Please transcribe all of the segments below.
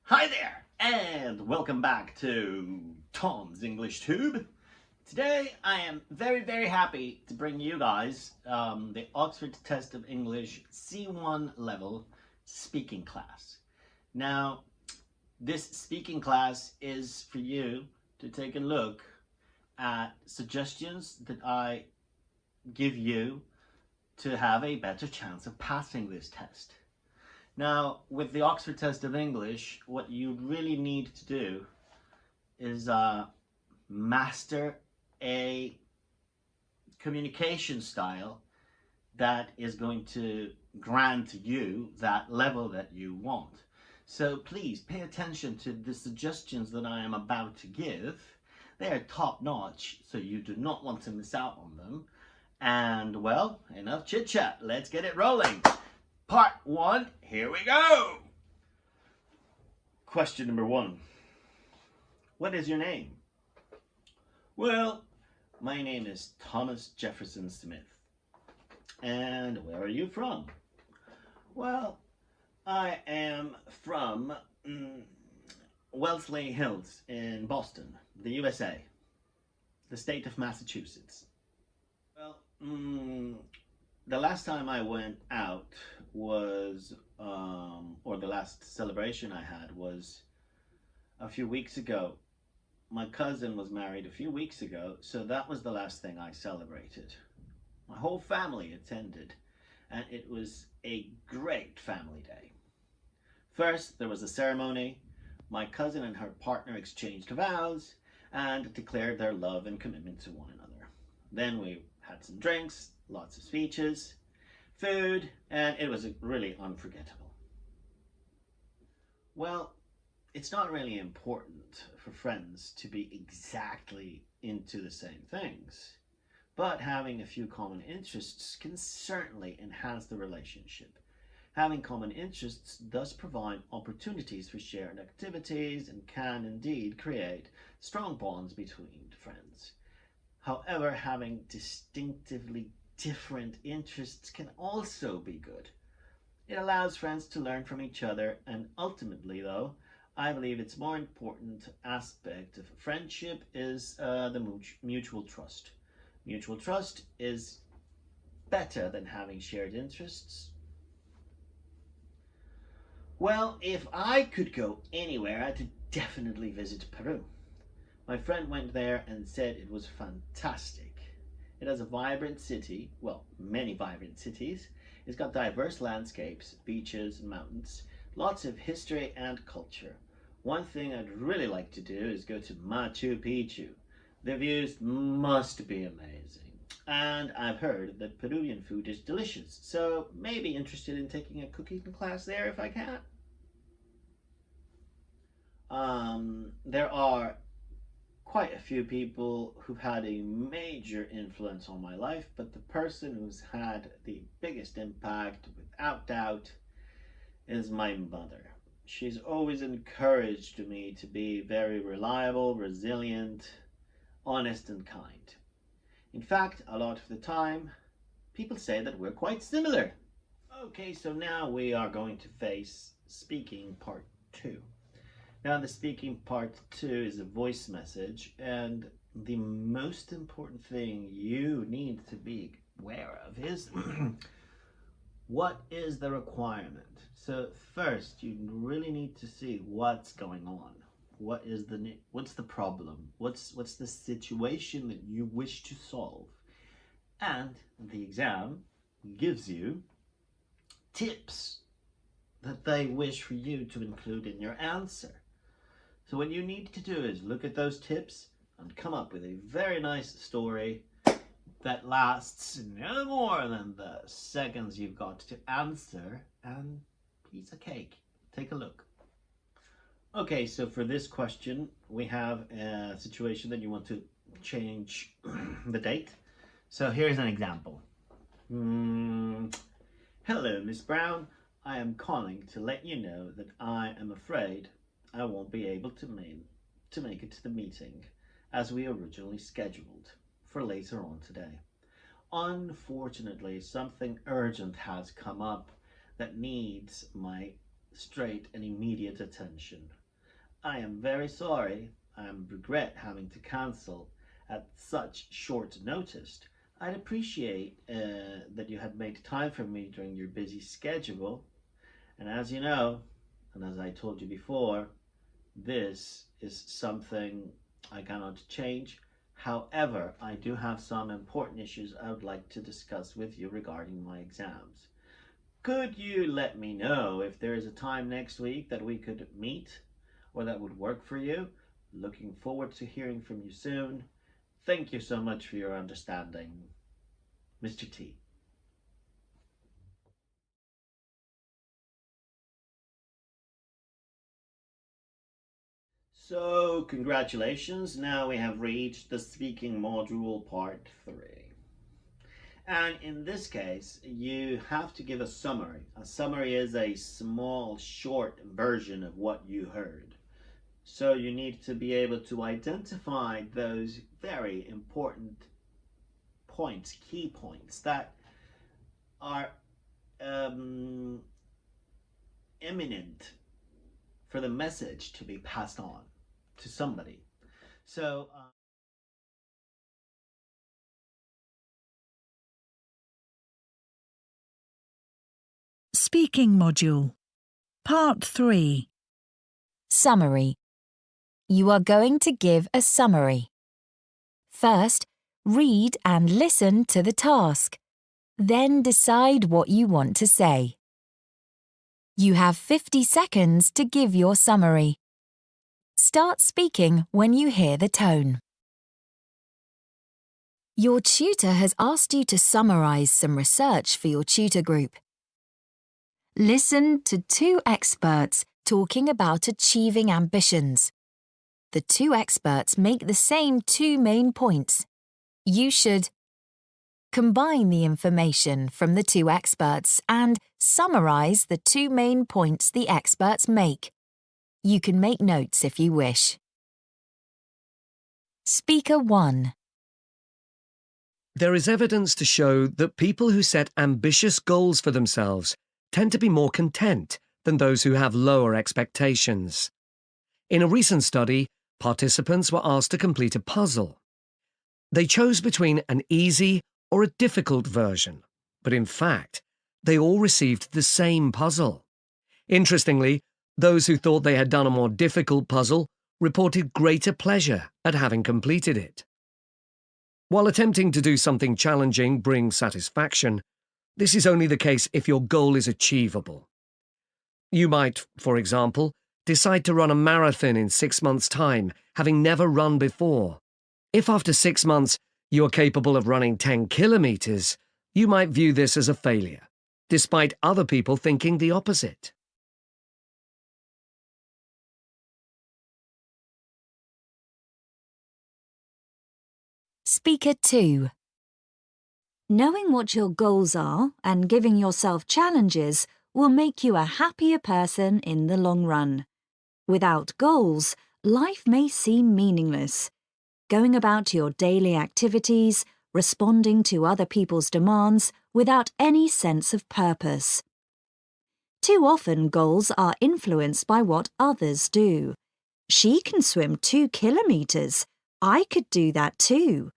Hi there, and welcome back to Tom's English Tube. Today I am very happy to bring you guys the Oxford Test of English C1 level speaking class. Now, this speaking class is for you to take a look at suggestions that I give you to have a better chance of passing this test. Now, with the Oxford Test of English, what you really need to do is master a communication style that is going to grant you that level that you want. So please pay attention to the suggestions that I am about to give. They are top notch, so you do not want to miss out on them. And well, enough chit chat, let's get it rolling. Part 1, here we go! Question number 1. What is your name? Well, my name is Thomas Jefferson Smith. And where are you from? Well, I am from Wellesley Hills in Boston, the USA, the state of Massachusetts. Well, the last time I went out was, or the last celebration I had was a few weeks ago. My cousin was married a few weeks ago, so that was the last thing I celebrated. My whole family attended, and it was a great family day. First, there was a ceremony. My cousin and her partner exchanged vows and declared their love and commitment to one another. Then we had some drinks, lots of speeches, food, and it was really unforgettable. Well, it's not really important for friends to be exactly into the same things, but having a few common interests can certainly enhance the relationship. Having common interests does provide opportunities for shared activities and can indeed create strong bonds between friends. However, having distinctively different interests can also be good. It allows friends to learn from each other, and ultimately, though, I believe it's more important aspect of friendship is the mutual trust. Mutual trust is better than having shared interests. Well, if I could go anywhere, I'd definitely visit Peru. My friend went there and said it was fantastic. It has a vibrant city, well, many vibrant cities. It's got diverse landscapes, beaches and mountains, lots of history and culture. One thing I'd really like to do is go to Machu Picchu. The views must be amazing. And I've heard that Peruvian food is delicious, so maybe interested in taking a cooking class there if I can. There are quite a few people who've had a major influence on my life, but the person who's had the biggest impact, without doubt, is my mother. She's always encouraged me to be very reliable, resilient, honest, and kind. In fact, a lot of the time, people say that we're quite similar. Okay, so now we are going to face speaking part 2. Now, the speaking part 2 is a voice message, and the most important thing you need to be aware of is what is the requirement. So first, you really need to see what's going on. What's the problem? What's the situation that you wish to solve? And the exam gives you tips that they wish for you to include in your answer. So what you need to do is look at those tips and come up with a very nice story that lasts no more than the seconds you've got to answer, and piece of cake. Take a look. Okay, so for this question, we have a situation that you want to change the date. So here's an example. Hello, Miss Brown. I am calling to let you know that I am afraid I won't be able to make it to the meeting as we originally scheduled for later on today. Unfortunately, something urgent has come up that needs my straight and immediate attention. I am very sorry. I regret having to cancel at such short notice. I'd appreciate that you had made time for me during your busy schedule. And as you know, and as I told you before, this is something I cannot change. However, I do have some important issues I would like to discuss with you regarding my exams. Could you let me know if there is a time next week that we could meet or that would work for you? Looking forward to hearing from you soon. Thank you so much for your understanding, Mr. T. So, congratulations. Now we have reached the speaking module part 3. And in this case, you have to give a summary. A summary is a small, short version of what you heard. So you need to be able to identify those very important points, key points that are um, imminent for the message to be passed on to somebody. So, Speaking Module Part 3 Summary. You are going to give a summary. First, read and listen to the task. Then decide what you want to say. You have 50 seconds to give your summary. Start speaking when you hear the tone. Your tutor has asked you to summarize some research for your tutor group. Listen to two experts talking about achieving ambitions. The two experts make the same two main points. You should combine the information from the two experts and summarize the two main points the experts make. You can make notes if you wish. Speaker 1. There is evidence to show that people who set ambitious goals for themselves tend to be more content than those who have lower expectations. In a recent study, participants were asked to complete a puzzle. They chose between an easy or a difficult version, but in fact, they all received the same puzzle. Interestingly, those who thought they had done a more difficult puzzle reported greater pleasure at having completed it. While attempting to do something challenging brings satisfaction, this is only the case if your goal is achievable. You might, for example, decide to run a marathon in 6 months' time, having never run before. If after 6 months you are capable of running 10 kilometers, you might view this as a failure, despite other people thinking the opposite. Speaker 2. Knowing what your goals are and giving yourself challenges will make you a happier person in the long run. Without goals, life may seem meaningless. Going about your daily activities, responding to other people's demands without any sense of purpose. Too often goals are influenced by what others do. She can swim 2 kilometers. I could do that too.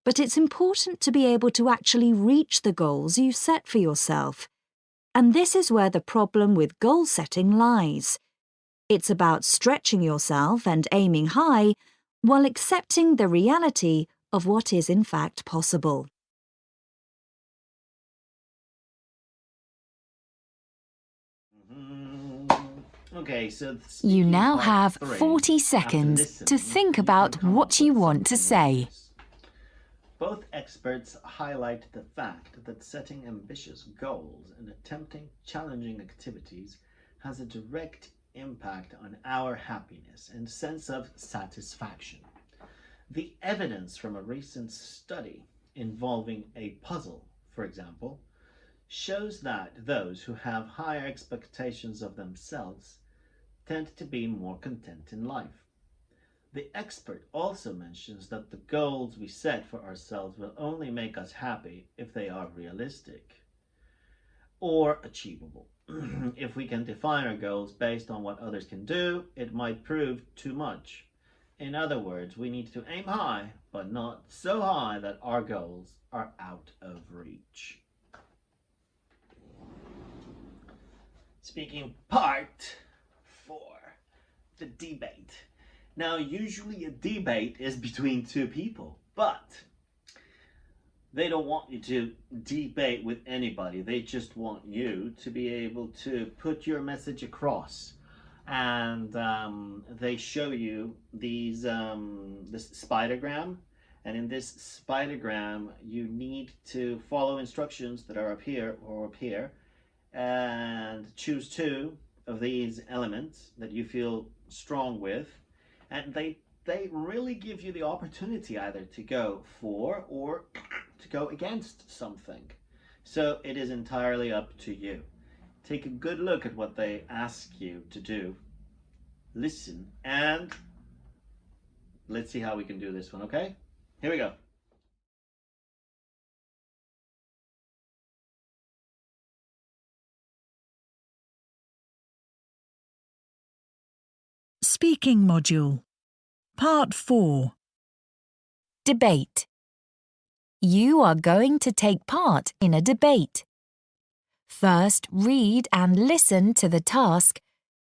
But it's important to be able to actually reach the goals you set for yourself. And this is where the problem with goal setting lies. It's about stretching yourself and aiming high while accepting the reality of what is in fact possible. Okay, so You now part have 3, 40 seconds after to listening, think you about can come what up you with want to something like say. this. Both experts highlight the fact that setting ambitious goals and attempting challenging activities has a direct impact on our happiness and sense of satisfaction. The evidence from a recent study involving a puzzle, for example, shows that those who have higher expectations of themselves tend to be more content in life. The expert also mentions that the goals we set for ourselves will only make us happy if they are realistic. or achievable. If we can define our goals based on what others can do, it might prove too much. In other words, we need to aim high, but not so high that our goals are out of reach. Speaking part 4, the debate. Now, usually a debate is between two people, but they don't want you to debate with anybody. They just want you to be able to put your message across. And they show you this spidergram. And in this spidergram, you need to follow instructions that are up here or up here, and choose two of these elements that you feel strong with. And they really give you the opportunity either to go for or to go against something. So it is entirely up to you. Take a good look at what they ask you to do. Listen, and let's see how we can do this one, okay? Here we go. Speaking module. Part 4. Debate. You are going to take part in a debate. First, read and listen to the task,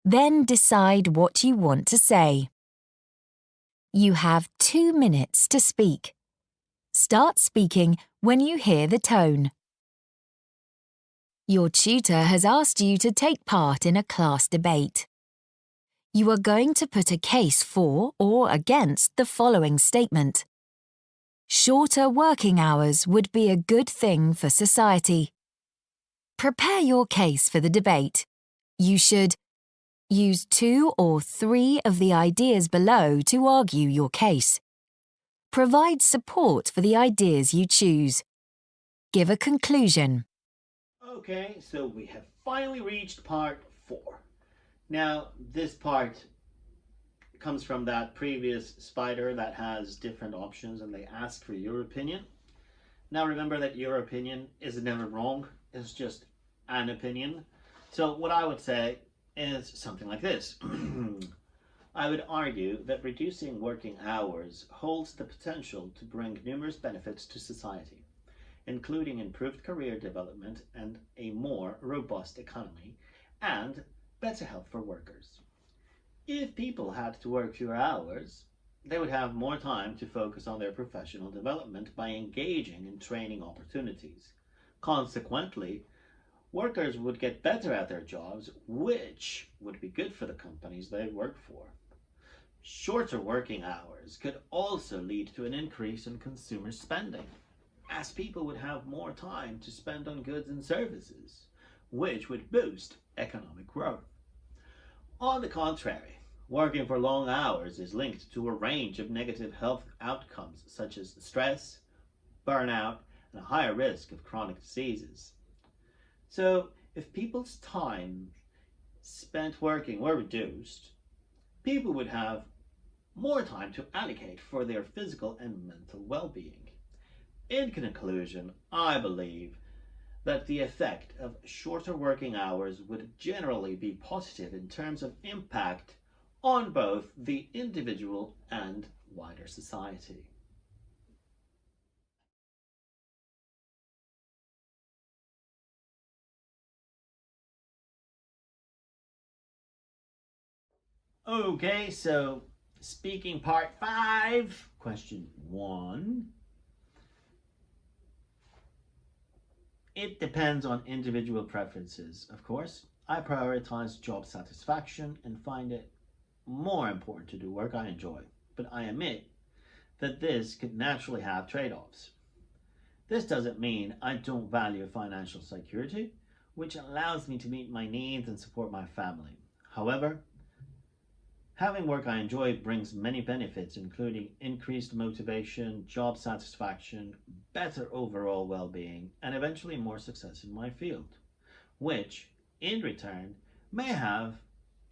then decide what you want to say. You have 2 minutes to speak. Start speaking when you hear the tone. Your tutor has asked you to take part in a class debate. You are going to put a case for or against the following statement. Shorter working hours would be a good thing for society. Prepare your case for the debate. You should use 2 or 3 of the ideas below to argue your case. Provide support for the ideas you choose. Give a conclusion. Okay, so we have finally reached part 4. Now, this part comes from that previous spider that has different options and they ask for your opinion. Now remember that your opinion is never wrong, it's just an opinion. So what I would say is something like this. I would argue that reducing working hours holds the potential to bring numerous benefits to society, including improved career development and a more robust economy, and better health for workers. If people had to work fewer hours, they would have more time to focus on their professional development by engaging in training opportunities. Consequently, workers would get better at their jobs, which would be good for the companies they work for. Shorter working hours could also lead to an increase in consumer spending, as people would have more time to spend on goods and services, which would boost economic growth. On the contrary, working for long hours is linked to a range of negative health outcomes such as stress, burnout, and a higher risk of chronic diseases. So, if people's time spent working were reduced, people would have more time to allocate for their physical and mental well-being. In conclusion, I believe that the effect of shorter working hours would generally be positive in terms of impact on both the individual and wider society. Okay, so speaking part 5, question 1. It depends on individual preferences, of course. I prioritize job satisfaction and find it more important to do work I enjoy, but I admit that this could naturally have trade-offs. This doesn't mean I don't value financial security, which allows me to meet my needs and support my family. However, having work I enjoy brings many benefits, including increased motivation, job satisfaction, better overall well-being, and eventually more success in my field, which, in return, may have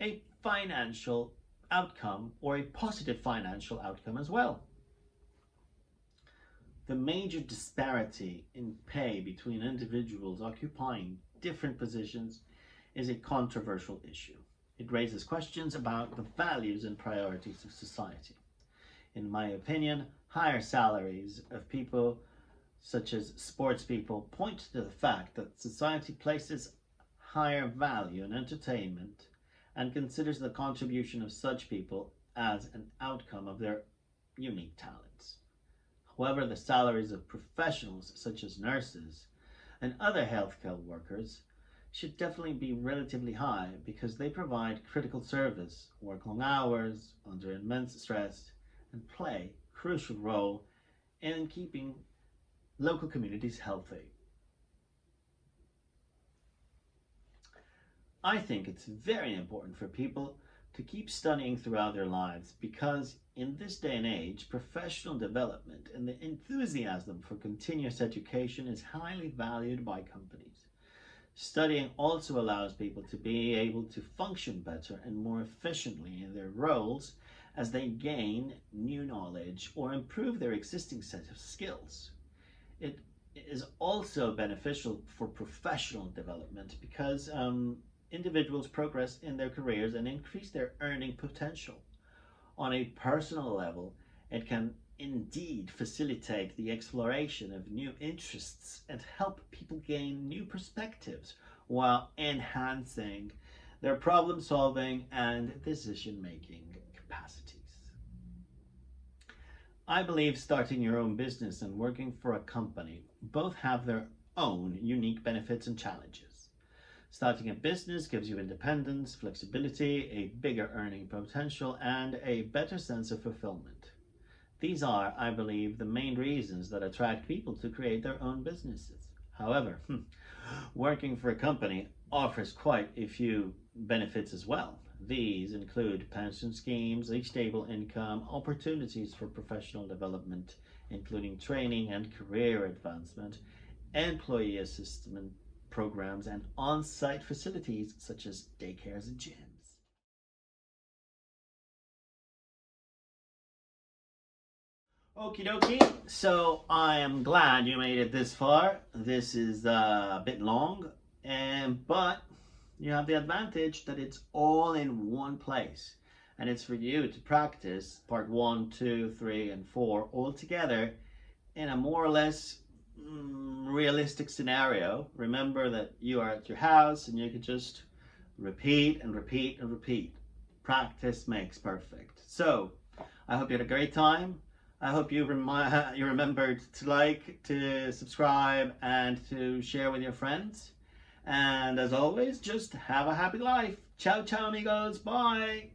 a financial outcome or a positive financial outcome as well. The major disparity in pay between individuals occupying different positions is a controversial issue. It raises questions about the values and priorities of society. In my opinion, higher salaries of people such as sports people point to the fact that society places higher value in entertainment and considers the contribution of such people as an outcome of their unique talents. However, the salaries of professionals such as nurses and other healthcare workers should definitely be relatively high because they provide critical service, work long hours, under immense stress, and play a crucial role in keeping local communities healthy. I think it's very important for people to keep studying throughout their lives because in this day and age, professional development and the enthusiasm for continuous education is highly valued by companies. Studying also allows people to be able to function better and more efficiently in their roles as they gain new knowledge or improve their existing set of skills. It is also beneficial for professional development because individuals progress in their careers and increase their earning potential. On a personal level, it can indeed facilitate the exploration of new interests and help people gain new perspectives while enhancing their problem solving and decision making capacities. I believe starting your own business and working for a company both have their own unique benefits and challenges. Starting a business gives you independence, flexibility, a bigger earning potential, and a better sense of fulfillment. These are, I believe, the main reasons that attract people to create their own businesses. However, working for a company offers quite a few benefits as well. These include pension schemes, a stable income, opportunities for professional development, including training and career advancement, employee assistance programs, and on-site facilities such as daycares and gyms. Okie dokie, so I am glad you made it this far. This is a bit long, but you have the advantage that it's all in one place. And it's for you to practice part 1, 2, 3, and 4 all together in a more or less realistic scenario. Remember that you are at your house and you can just repeat and repeat and repeat. Practice makes perfect. So I hope you had a great time. I hope you remembered to like, to subscribe, and to share with your friends. And as always, just have a happy life. Ciao, ciao, amigos. Bye.